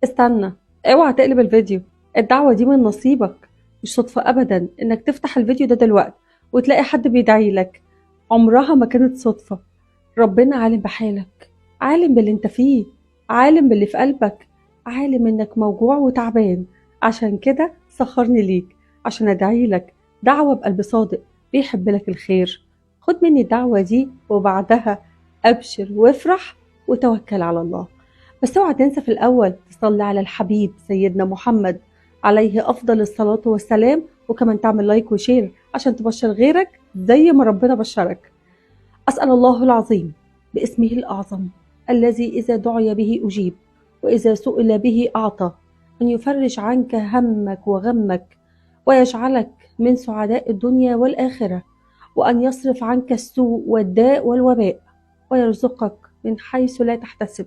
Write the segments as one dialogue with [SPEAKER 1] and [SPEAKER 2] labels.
[SPEAKER 1] استنى، اوعى تقلب الفيديو. الدعوة دي من نصيبك. مش صدفة أبدا إنك تفتح الفيديو ده دلوقتي وتلاقي حد بيدعي لك. عمرها ما كانت صدفة. ربنا عالم بحالك، عالم باللي انت فيه، عالم باللي في قلبك، عالم إنك موجوع وتعبان. عشان كده سخرني ليك، عشان أدعي لك دعوة بقلب صادق بيحب لك الخير. خد مني الدعوة دي وبعدها أبشر وافرح وتوكل على الله. بس اوعى تنسى في الأول تصلي على الحبيب سيدنا محمد عليه أفضل الصلاة والسلام، وكمان تعمل لايك وشير عشان تبشر غيرك زي ما ربنا بشرك. أسأل الله العظيم باسمه الأعظم الذي إذا دعي به أجيب وإذا سئل به أعطى، أن يفرج عنك همك وغمك ويجعلك من سعداء الدنيا والآخرة، وأن يصرف عنك السوء والداء والوباء، ويرزقك من حيث لا تحتسب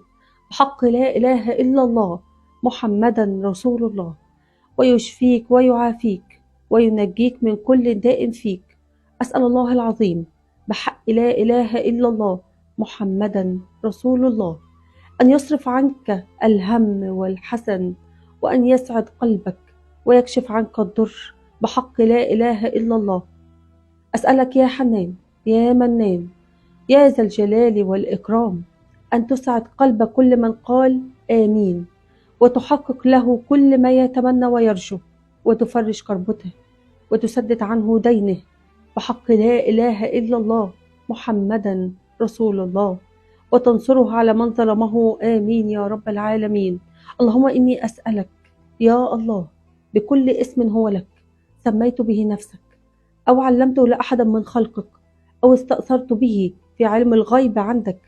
[SPEAKER 1] بحق لا إله إلا الله محمدا رسول الله، ويشفيك ويعافيك وينجيك من كل داء فيك. أسأل الله العظيم بحق لا إله إلا الله محمدا رسول الله أن يصرف عنك الهم والحزن، وأن يسعد قلبك ويكشف عنك الضر بحق لا إله إلا الله. أسألك يا حنان يا منان يا ذا الجلال والإكرام أن تسعد قلب كل من قال آمين، وتحقق له كل ما يتمنى ويرجو، وتفرج كربته وتسدد عنه دينه بحق لا إله إلا الله محمدا رسول الله، وتنصره على من ظلمه. آمين يا رب العالمين. اللهم إني أسألك يا الله بكل اسم هو لك سميت به نفسك أو علمته لأحد من خلقك أو استأثرت به في علم الغيب عندك،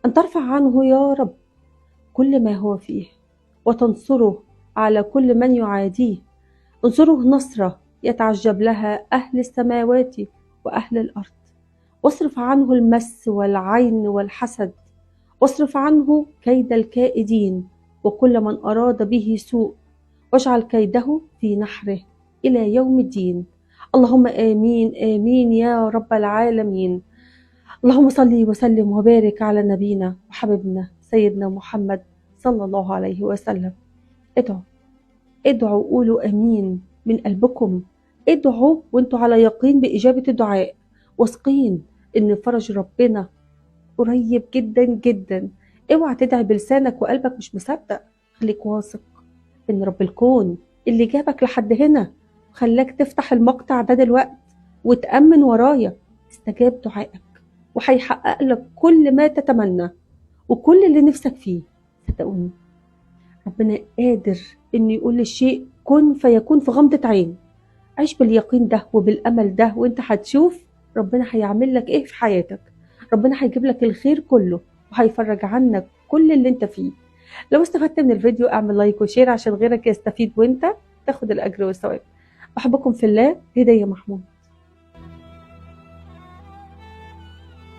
[SPEAKER 1] أن ترفع عنه يا رب كل ما هو فيه، وتنصره على كل من يعاديه. انصره نصرة يتعجب لها أهل السماوات وأهل الأرض. واصرف عنه المس والعين والحسد، واصرف عنه كيد الكائدين وكل من أراد به سوء، واجعل كيده في نحره إلى يوم الدين. اللهم آمين آمين يا رب العالمين. اللهم صل وسلم وبارك على نبينا وحبيبنا سيدنا محمد صلى الله عليه وسلم. ادعوا، ادعوا، قولوا امين من قلبكم. ادعوا وانتوا على يقين بإجابة الدعاء، واثقين ان فرج ربنا قريب جدا جدا. اوعى تدعي بلسانك وقلبك مش مصدق. خليك واثق ان رب الكون اللي جابك لحد هنا وخلاك تفتح المقطع ده دلوقتي وتأمن ورايا استجاب دعائك، وهيحقق لك كل ما تتمنى وكل اللي نفسك فيه. صدقوني ربنا قادر إنه يقول للشيء كن فيكون في غمضة عين. عيش باليقين ده وبالأمل ده وانت هتشوف ربنا هيعمل لك ايه في حياتك. ربنا هيجيب لك الخير كله وهيفرج عنك كل اللي انت فيه. لو استفدت من الفيديو اعمل لايك وشير عشان غيرك يستفيد وانت تاخد الأجر والثواب. بحبكم في الله. هدية محمود.